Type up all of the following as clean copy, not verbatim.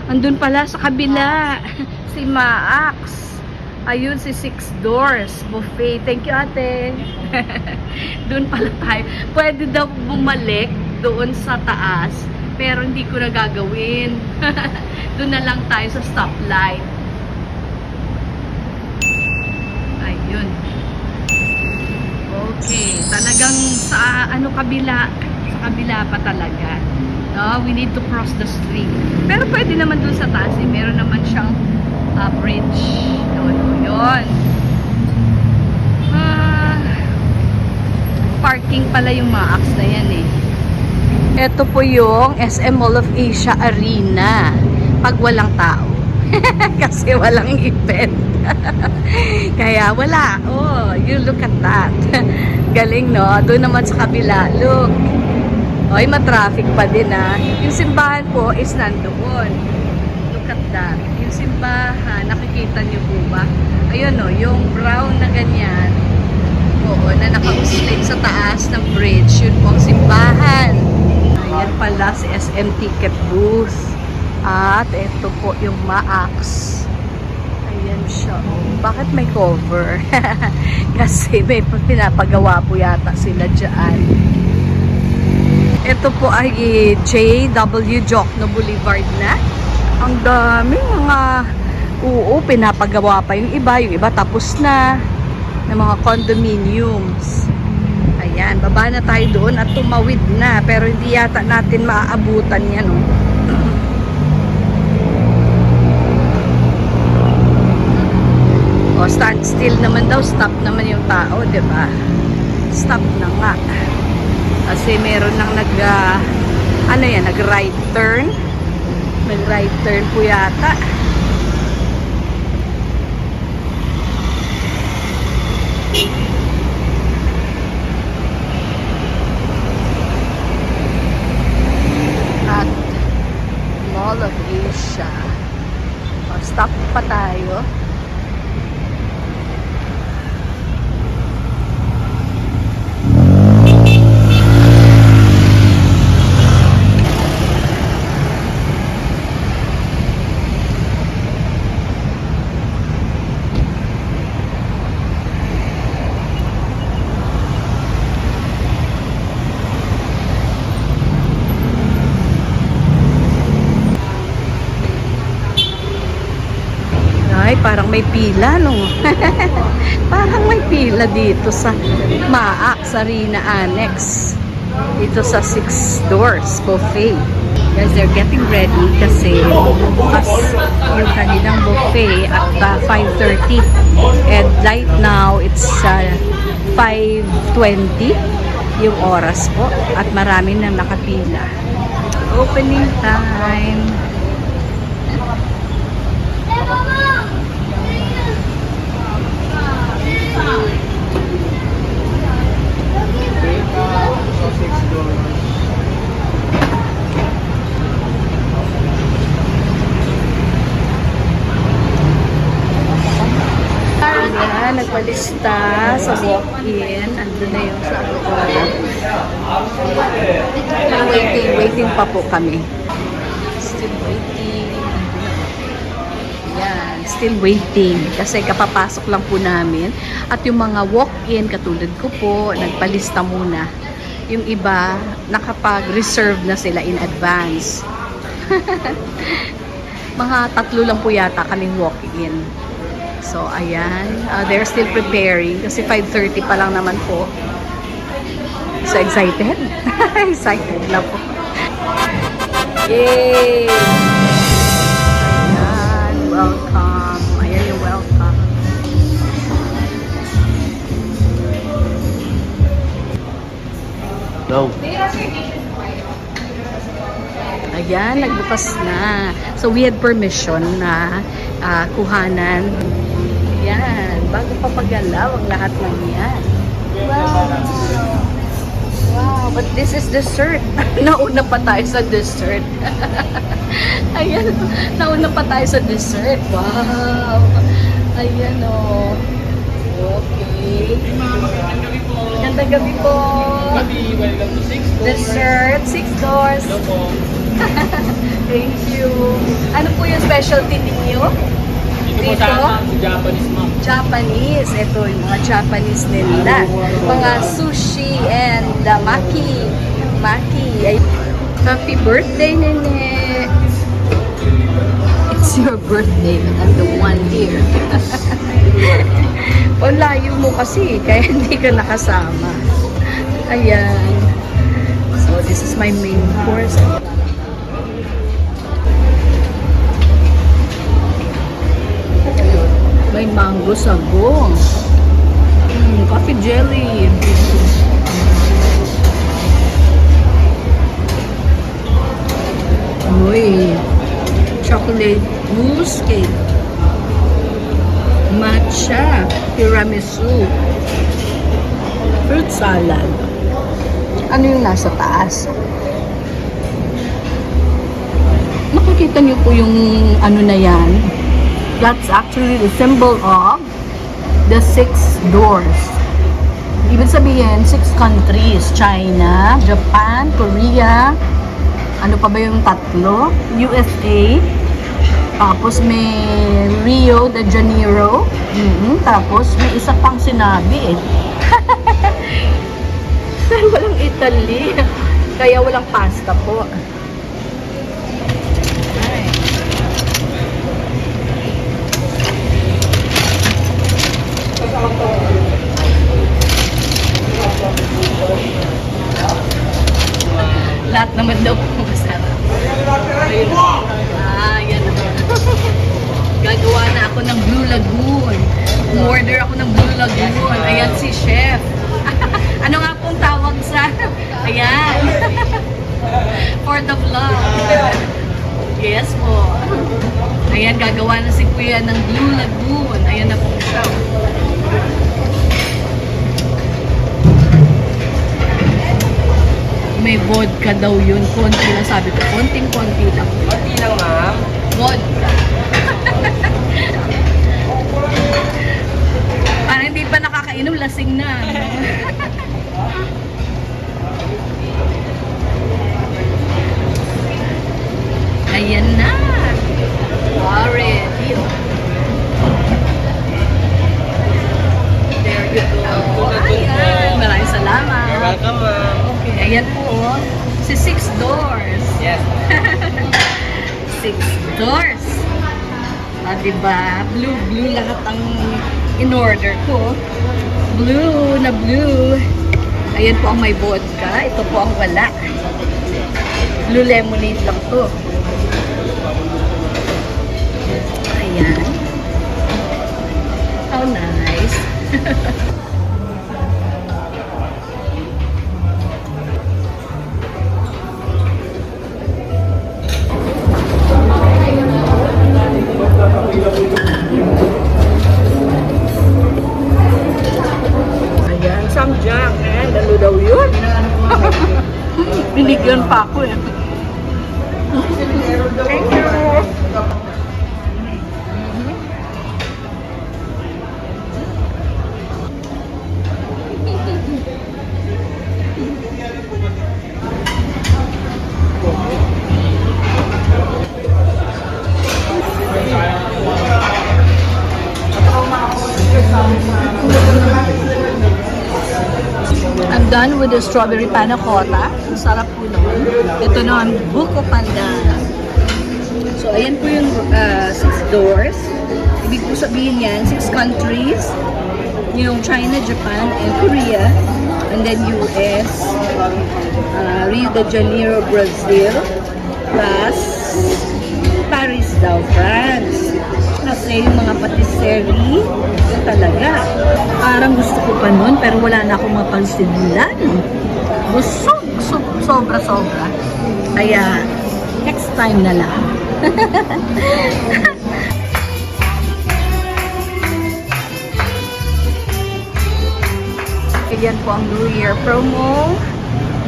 Andun pala sa kabila. Si Maax. Ayun, si Six Doors Buffet. Thank you, ate. Doon pala tayo. Pwede daw bumalik doon sa taas. Pero hindi ko na gagawin. Doon na lang tayo sa stoplight. Ayun. Okay. Talagang sa kabila. Sa kabila pa talaga. No, we need to cross the street. Pero pwede naman doon sa taas. Meron naman siyang bridge. Yun. Parking pala yung Maax na yan eh. Ito po yung SM Mall of Asia Arena. Pag walang tao. Kasi walang event. Kaya wala. Oh, you look at that. Galing, no? Doon naman sa kabila. Look. Oy, matraffic pa din ah. Yung simbahan po is nandoon. Look at that. Yung simbahan, nakikita niyo po ba? Ayun o, yung brown na ganyan. Oo, na naka-slate sa taas ng bridge. Yun po ang simbahan. Ayan pala si SM Ticket Booth. At ito po yung Maax. Ayan siya. Oh, bakit may cover? Kasi may pinapagawa po yata sila dyan. Ito po ay JW Jokno Boulevard na. Ang dami mga pinapagawa pa yung iba tapos na ng mga condominiums. Ayan, baba na tayo doon at tumawid na pero hindi yata natin maaabutan yan, oh. O, stand still naman daw, stop naman yung tao, 'di ba? Stop na nga. Kasi meron nang nag-right turn. Nag-right turn po yata. At Mall of Asia. Stop pa tayo. Ay, parang may pila, no? Parang may pila dito sa Maax Arena Annex. Dito sa Six Doors Buffet. Guys, they're getting ready kasi bukas yung kanilang buffet at 5:30. And right now, it's 5:20 yung oras po. At marami nang nakapila. Opening time. Ayan, nagpalista sa walk-in. Andun na yung sa waiting pa po kami. Still waiting. Ayan, still waiting. Kasi kapapasok lang po namin. At yung mga walk-in, katulad ko po, nagpalista muna. Yung iba, nakapag-reserve na sila in advance. Mga 3 lang po yata kaming walk-in. So, ayan. They're still preparing. Kasi 5:30 pa lang naman po. So, excited? Excited na po. Yay! Ayan. Welcome. Ayan yung welcome. No. Ayan, nagbukas na. So, we had permission na kuhanan. Ayan, bago pa pagalaw ang lahat ng yan. Wow! Wow, but this is dessert. Nauna pa tayo sa dessert. Ayan, nauna pa tayo sa dessert. Wow! Ayan, oh. Okay. Magandang gabi po. Welcome to Six Doors. Dessert, Six Doors. Hello po. Thank you. Ano po yung specialty ninyo? Dito po sa Japanese, ma'am. Japanese. Ito yung mga Japanese nila. Mga sushi and maki. Maki. Ay, happy birthday, Nene. It's your birthday, but I'm the one here. O, layo mo kasi, kaya hindi ka nakasama. Ayan. So, this is my main course. May mango sago. Coffee jelly. Uy. Chocolate mousse cake. Matcha. Tiramisu. Fruit salad. Ano yung nasa taas? Nakikita niyo po yung ano na yan? That's actually the symbol of the 6 doors. Ibig sabihin, 6 countries. China, Japan, Korea, ano pa ba yung tatlo? USA. Tapos may Rio de Janeiro. Tapos may isa pang sinabi eh. Walang Italy. Kaya walang pasta po. Lahat naman daw po masarap. Ayun. Yan naman. Gagawa na ako ng Blue Lagoon. Order ako ng Blue Lagoon. Ayan si Chef. Ano nga pong tawag sa... Ayan. For the vlog. Yes po. Ayan, gagawa na si Kuya ng Blue Lagoon. Ayan na po siya. May vodka daw yun. Konti lang sabi ko. Konting-konti lang. Konti lang, ma'am. Vodka. Parang hindi pa nakakainom, lasing na. Ayan na. Already. There you go. Ayan. Maraming salamat. You're welcome, ma'am. Okay, ayan po. Si 6 doors. Yes. 6 doors. Diba? Blue lahat ang in-order ko. Blue na blue. Ayan po ang may vodka. Ito po ang wala. Blue lemonade lang to. Ayan. How nice. Ayan, samjang. Ano daw yun? Binigyan pa ako eh. Thank you. I'm done with the strawberry panna cotta. Ang sarap po nun. Ito na ang buko pandan. So, ayan po yung 6 doors. Ibig po sabihin yan, 6 countries. Yung China, Japan, and Korea. And then US, Rio de Janeiro, Brazil. Plus, Paris daw, France. Kasi yung mga patisserie, yun talaga. Parang gusto ko pa nun, pero wala na akong mapansinulan. Busog, sobra-sobra. Kaya, next time na lang. Ayan po ang New Year promo.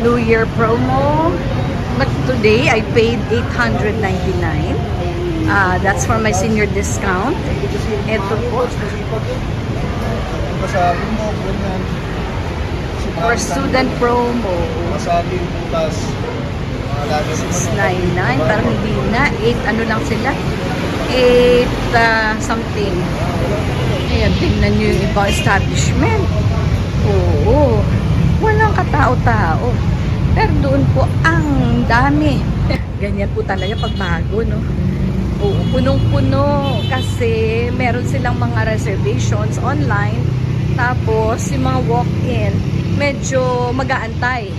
New Year promo. But today, I paid $899. That's for my senior discount. Ito po. Masabi mo, ganyan. For student promo. Masabi bukas. 699, parang hindi na. 8, ano lang sila? 8 something. Ayan, tingnan nyo yung ibang establishment. Oo, walang katao-tao. Pero doon po ang dami. Ganyan po talaga pag bago, no? Oo, punong-puno kasi meron silang mga reservations online. Tapos, yung mga walk-in, medyo mag-aantay.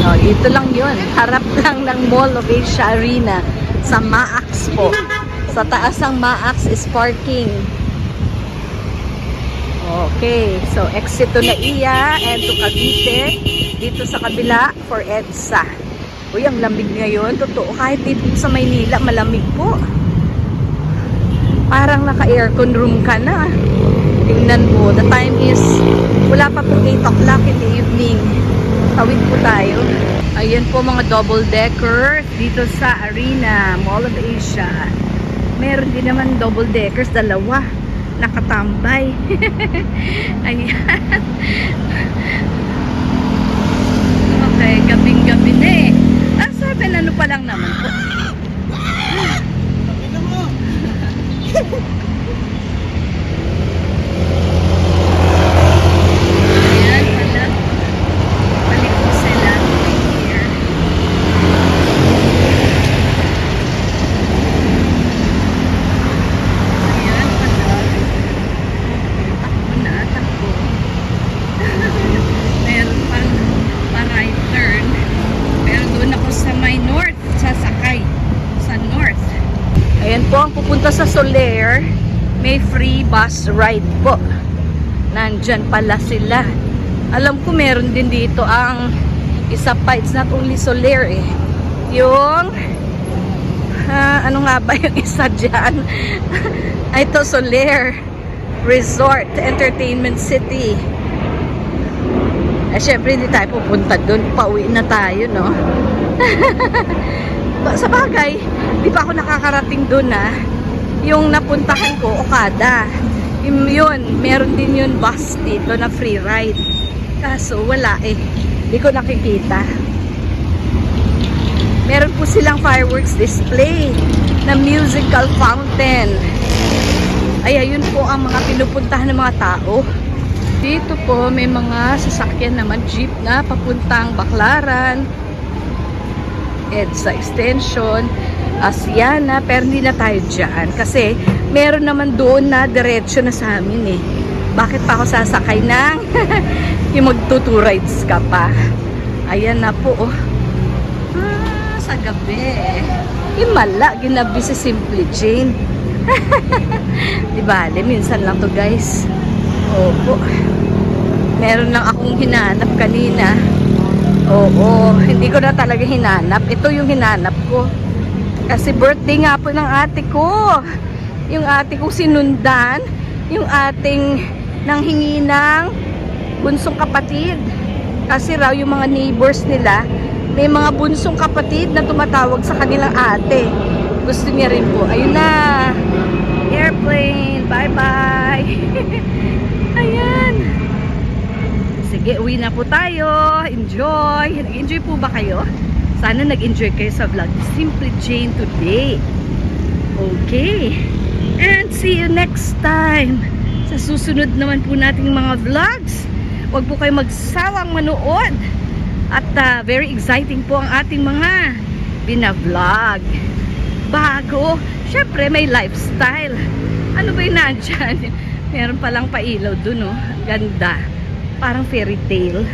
Oh, ito lang yun. Harap lang ng Mall of Asia Arena sa MAAX po. Sa taas ng MAAX is parking. Okay, so exit to Naiya and to Cavite. Dito sa kabila for EDSA. Uy, ang lamig ngayon. Totoo, kahit dito sa Maynila, malamig po. Parang naka-aircon room ka na. Tingnan mo, the time is, wala pa po 8 o'clock in the evening. Tawid po tayo. Ayan po mga double-decker dito sa Arena, Mall of Asia. Meron din naman double-deckers, dalawa. Nakatambay. Ayan. Okay, gabing-gabi na eh. Ah, 7 ano pa lang naman po. Ayan pala. Balik po sila here. Ayan pala. Takbo na, takbo. Meron pang pa-right turn. Pero doon ako sa may north, sasakay. Sa north. Ayan po, ang pupunta sa Soler, may free bus ride po. Nandyan pala sila. Alam ko meron din dito ang isa pa, it's not only Soler eh. Yung, ano nga ba yung isa dyan? Ito, Soler Resort, Entertainment City. Eh, syempre hindi tayo pupunta doon. Pauwi na tayo, no? Sa bagay, di pa ako nakakarating doon, ha? Yung napuntahan ko, Okada. Yun, meron din yun bus dito na free ride. Kaso, wala eh. Di ko nakikita. Meron po silang fireworks display na musical fountain. Ay, ayun po ang mga pinupuntahan ng mga tao. Dito po, may mga sasakyan naman, jeep na papuntang Baclaran, EDSA Extension, Asiana, pero hindi na tayo dyan. Kasi, meron naman doon na diretso na sa amin eh. Bakit pa ako sasakay ng yung magtutu rides ka pa? Ayan na po, oh. Ah, sa gabi. Himala, ginabi si Simply Jane. Diba, minsan lang to guys. Opo. Meron lang akong hinanap kanina. Oo, hindi ko na talaga hinanap. Ito yung hinanap ko. Kasi birthday nga po ng ate ko. Yung ate ko sinundan. Yung ating nanghingi ng bunsong kapatid. Kasi raw yung mga neighbors nila, may mga bunsong kapatid na tumatawag sa kanilang ate. Gusto niya rin po. Ayun na. Airplane. Bye-bye. Ayan. Sige, uwi na po tayo. Enjoy. Nag-enjoy po ba kayo? Sana nag-enjoy kayo sa vlog Simply Jane today. Okay. And see you next time. Sa susunod naman po nating mga vlogs. Huwag po kayo magsawang manood. At very exciting po ang ating mga bina-vlog. Bago. Syempre may lifestyle. Ano ba yung nandyan? Meron palang pailaw dun, oh. Ganda. Parang fairy tale.